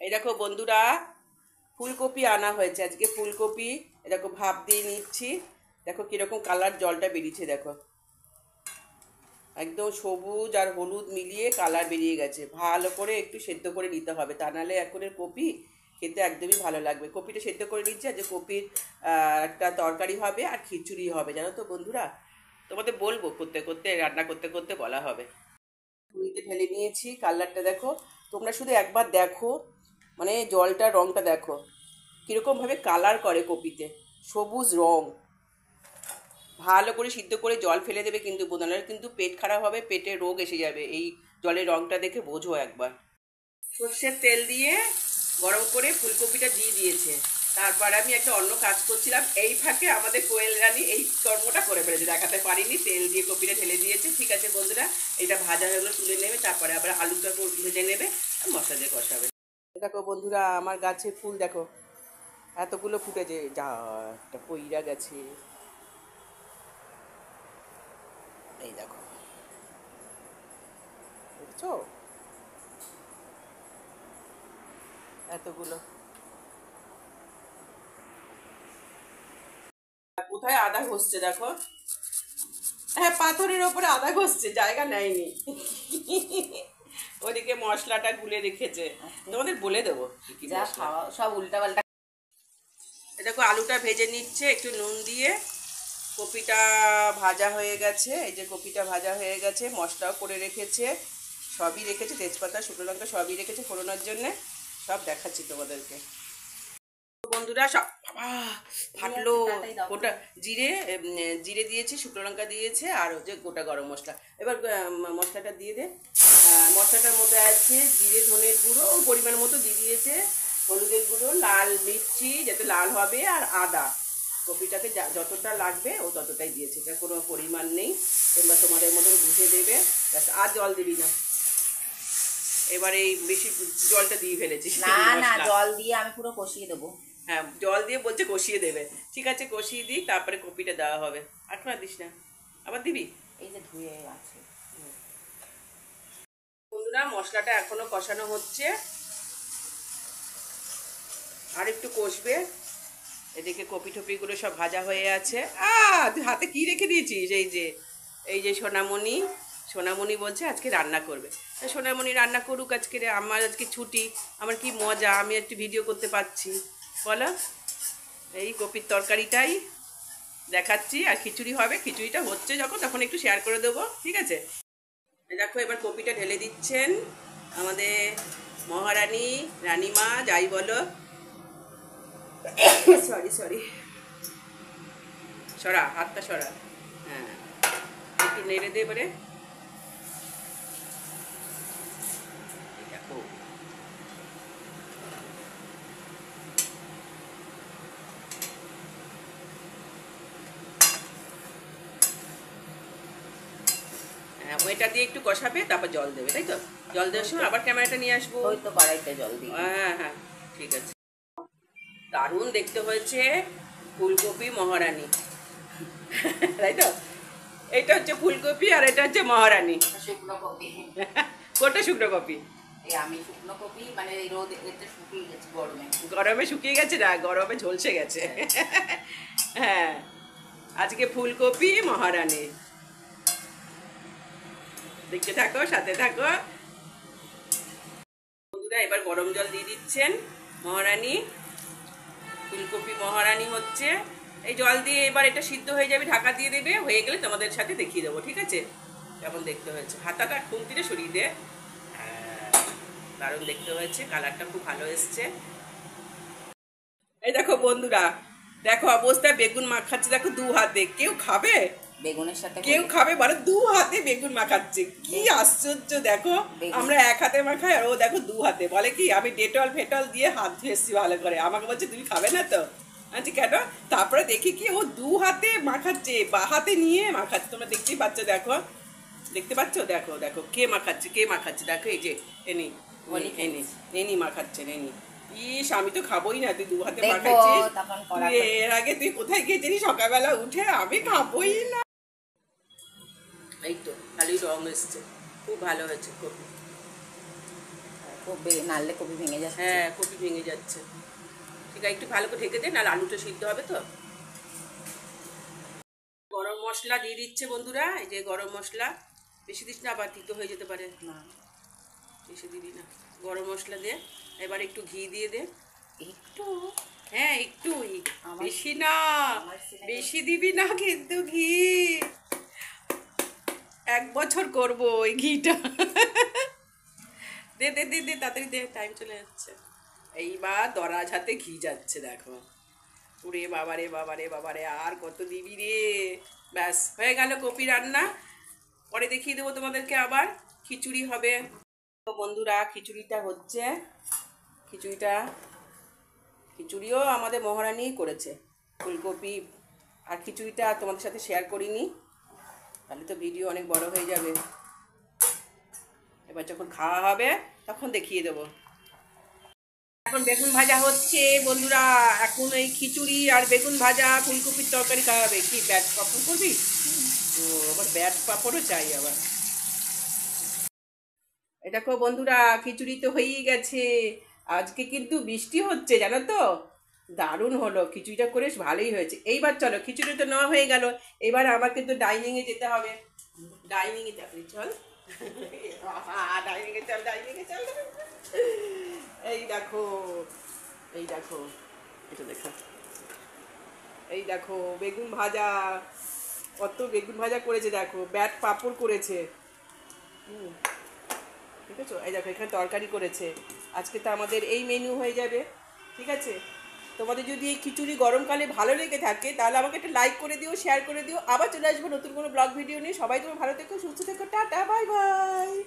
এই দেখো বন্ধুরা, ফুলকপি আনা হয়েছে আজকে। ফুলকপি দেখো ভাপ দিয়ে নিচ্ছি। দেখো কিরকম কালার জলটা বেরিয়েছে, দেখো একদম সবুজ আর হলুদ মিলিয়ে কালার বেরিয়ে গেছে। ভালো করে একটু সেদ্ধ করে নিতে হবে, তা নাহলে এখনের কপি খেতে একদমই ভালো লাগবে। কপিটা সেদ্ধ করে নিচ্ছে, যে কপির একটা তরকারি হবে আর খিচুড়ি হবে, জানো তো বন্ধুরা। তোমাদের বলবো করতে করতে, রান্না করতে করতে বলা হবে। ঝুড়িতে ঢেলে নিয়েছি, কালারটা দেখো। তোমরা শুধু একবার দেখো, মানে জলটা রংটা দেখো কীরকমভাবে কালার করে কপিতে, সবুজ রং। ভালো করে সিদ্ধ করে জল ফেলে দেবে কিন্তু বোঝানো, কিন্তু পেট খারাপ হবে, পেটে রোগ এসে যাবে এই জলের রংটা দেখে, বোঝো একবার। সর্ষের তেল দিয়ে গরম করে ফুলকপিটা দিয়ে দিয়েছে। তারপর আমি একটা অন্য কাজ করছিলাম, এই ফাঁকে আমাদের কোয়েল রানী এই কর্মটা করে ফেলেছে, দেখাতে পারিনি। তেল দিয়ে কপিটা ঢেলে দিয়েছে। ঠিক আছে বন্ধুরা, এটা ভাজা হয়ে গেলে তুলে নেবে, তারপরে আবার আলুটা ভেজে নেবে আর মশলা দিয়ে কষাবে। দেখো বন্ধুরা, আমার গাছে ফুল দেখো এতগুলো ফুটেছে, যা একটা পইরা গেছে। এই দেখো, দেখছো এতগুলো। কোথায় আদা ঘষছে দেখো, হ্যাঁ পাথরের ওপরে আদা ঘষছে, জায়গা নেয়নি। ওদিকে মশলাটা গুলে রেখেছে, তোমাদের বলে দেবো যা খাওয়া সব উল্টাপাল্টা। দেখো আলুটা ভেজে নিচ্ছে একটু নুন দিয়ে। কপিটা ভাজা হয়ে গেছে, এই যে কপিটা ভাজা হয়ে গেছে, মশলাও করে রেখেছে, সবই রেখেছে, তেজপাতা শুকনো লঙ্কা সবই রেখেছে ফোড়নের জন্যে। সব দেখাচ্ছি তোমাদেরকে বন্ধুরা। সব বাবা ফাটলো। গোটা জিরে, জিরে দিয়েছি, শুকনো লঙ্কা দিয়েছে, আর হচ্ছে গোটা গরম মশলা। এবার মশলাটা দিয়ে দে। মশলাটার মধ্যে আছে জিরে ধনের গুঁড়ো ও পরিমাণ মতো দিয়ে দিয়েছে, হলুদের গুঁড়ো, লাল মির্চি যাতে লাল হবে, আর আদা। কপিটাতে যতটা লাগবে ও ততটাই দিয়েছে, এটা কোনো পরিমাণ নেই, তোমরা তোমাদের মতন বুঝে দেবে। আর জল দিবি না, এবার এই বেশি জলটা দিয়ে ফেলেছিস। না না, জল দিয়ে আমি পুরো কষিয়ে দেবো। হ্যাঁ জল দিয়ে বলছে কষিয়ে দেবে, ঠিক আছে কষিয়ে দিই, তারপরে কপিটা দেওয়া হবে। আর না দিস না, আবার দিবি। এই যে ধুয়ে আছে। বন্ধুরা মশলাটা এখনো কষানো হচ্ছে, আর একটু কষবে। এদিকে কপি টপিগুলো সব ভাজা হয়ে আছে। তুই হাতে কি রেখে দিয়েছিস? এই যে সোনামণি, সোনামণি বলছে আজকে রান্না করবে। সোনামণি রান্না করুক আজকে, আমার আজকে ছুটি, আমার কি মজা, আমি একটু ভিডিও করতে পারছি বলো। এই কপির তরকারিটাই দেখাচ্ছি, আর খিচুড়ি হবে, খিচুড়িটা হচ্ছে যখন তখন একটু শেয়ার করে দেবো, ঠিক আছে। দেখো এবার কপিটা ঢেলে দিচ্ছেন আমাদের মহারানী, রানীমা যাই বলো। সরি সরি, সরা হাতটা সরা। হ্যাঁ একটু নেড়ে দে এবারে। দেখো ওইটা দিয়ে একটু কষাবে, তারপর জল দেবে, তাই তো? জল দেওয়ার সময় আবার ক্যামেরাটা নিয়ে আসবো। ওই তো কড়াইতে জল দিই। হ্যাঁ হ্যাঁ ঠিক আছে। দারুণ দেখতে হয়েছে ফুলকপি মহারানী, তাই তো? এটা হচ্ছে ফুলকপি আর এটা হচ্ছে মহারানী। শুকনো কপি। কোনটা শুকনো কপি? এই আমি শুকনো কপি মানে রোদ এতে শুকিয়ে গেছে গরমে। গরমে শুকিয়ে গেছে না, গরমে ঝলসে গেছে। হ্যাঁ আজকে ফুলকপি মহারানী, দেখতে থাকো, সাথে থাকো বন্ধুরা। এবার গরম জল দিয়ে দিচ্ছেন মহারানী, ফুলকপি মহারানী হচ্ছে। এই জল দিয়ে এবার এটা সিদ্ধ হয়ে যাবে, ঢাকা দিয়ে দেবে, হয়ে গেলে তোমাদের সাথে দেখিয়ে দেবো, ঠিক আছে কেমন দেখতে হয়েছে। হাতাটা খুন্তিতে সরিয়ে দে। দারুণ দেখতে হয়েছে, কালারটা খুব ভালো এসছে। এই দেখো বন্ধুরা, দেখো অবস্থা, বেগুন মাখাচ্ছে দেখো দু হাতে। কেউ খাবে বেগুনের সাথে? কেউ খাবে বলে, দু হাতে বেগুন মাখাচ্ছে, কি আশ্চর্য। দেখো আমরা এক হাতে মাখাই, আর ও দেখো দু হাতে। বলে কি আমি ডেটল ফেটল দিয়ে হাত ধুয়েছি ভালো করে, আমাকে বলছে তুমি খাবে না তো। আচ্ছা কেন? তারপরে দেখি কি ও দু হাতে মাখাচ্ছে, বা হাতে নিয়ে মাখাচ্ছে। তোমরা দেখতেই পাচ্ছ, দেখো দেখতে পাচ্ছ, দেখো দেখো কে মাখাচ্ছে, কে মাখাচ্ছে, দেখো এই যে এনি এনি এনি মাখাচ্ছে, এনি। ইস আমি তো খাবোই না, তুই দু হাতে মাখাচ্ছিস। এর আগে তুই কোথায় গিয়েছিস সকালবেলা উঠে? আমি খাবোই না। এই তো খালি রং এসছে, খুব ভালো হয়েছে কপি। নাড়লে কপি ভেঙে যাচ্ছে। হ্যাঁ, কপি ভেঙে যাচ্ছে। ঠিক আছে, একটু ভালো করে ঢেকে দে, নাহলে আলুটা সিদ্ধ হবে তো। গরম মশলা দিয়ে দিচ্ছে বন্ধুরা, এই যে গরম মশলা। বেশি দিস না, আবার তিতো হয়ে যেতে পারে। না বেশি দিবি না। গরম মশলা দে, এবার একটু ঘি দিয়ে দে। একটু হ্যাঁ, একটুই, আমার- বেশি না। আমার ছেলে- বেশি দিবি না কিন্তু ঘি। 1 বছর করবো ওই ঘিটা। দে দে দে দে, তাড়াতাড়ি দে, টাইম চলে যাচ্ছে। এইবার দরাজ হাতে ঘি যাচ্ছে, দেখো। ওরে বাবারে বাবারে বাবারে, আর কত দিবি রে। ব্যাস হয়ে গেল কপি রান্না। পরে দেখিয়ে দেবো তোমাদেরকে আবার। খিচুড়ি হবে। তো বন্ধুরা, খিচুড়িটা হচ্ছে। খিচুড়িও আমাদের মহারানী করেছে। ফুলকপি আর খিচুড়িটা তোমাদের সাথে শেয়ার করিনি, তাহলে তো ভিডিও অনেক বড় হয়ে যাবে। এবার যখন খাওয়া হবে তখন দেখিয়ে দেবো। এখন বেগুন ভাজা হচ্ছে বন্ধুরা। এখন এই খিচুড়ি আর বেগুন ভাজা, ফুলকপির তরকারি খাওয়া হবে। কি ব্যাট পাপড় করবি? ও, আবার ব্যাট পাপড়ও চাই আবার। এটা দেখো বন্ধুরা, খিচুড়ি তো হয়েই গেছে। আজকে কিন্তু বৃষ্টি হচ্ছে, জানো তো। দারুণ হলো, খিচুড়িটা করে ভালোই হয়েছে। এইবার চলো, খিচুড়ি তো নেওয়া হয়ে গেল। এবার আমাকে তো ডাইনিংয়ে যেতে হবে। ডাইনিংয়ে যাবি, চল। ডাইনিংয়ে চল, ডাইনিংয়ে চল। এই দেখো, এই দেখো, এটা দেখো। এই দেখো বেগুন ভাজা, কত বেগুন ভাজা করেছে দেখো, ব্যাট পাপড় করেছে। ঠিক আছে, এই দেখো এখানে তরকারি করেছে। আজকে তো আমাদের এই মেনু হয়ে যাবে। ঠিক আছে, তোমাদের যদি এই খিচুড়ি গরমকালে ভালো লেগে থাকে তাহলে আমাকে একটা লাইক করে দিও, শেয়ার করে দিও। আবার চলে আসবো নতুন কোনো ব্লগ ভিডিও নিয়ে। সবাই তুমি ভালো থেকো, সুস্থ থেকো, টাটা, বাই বাই।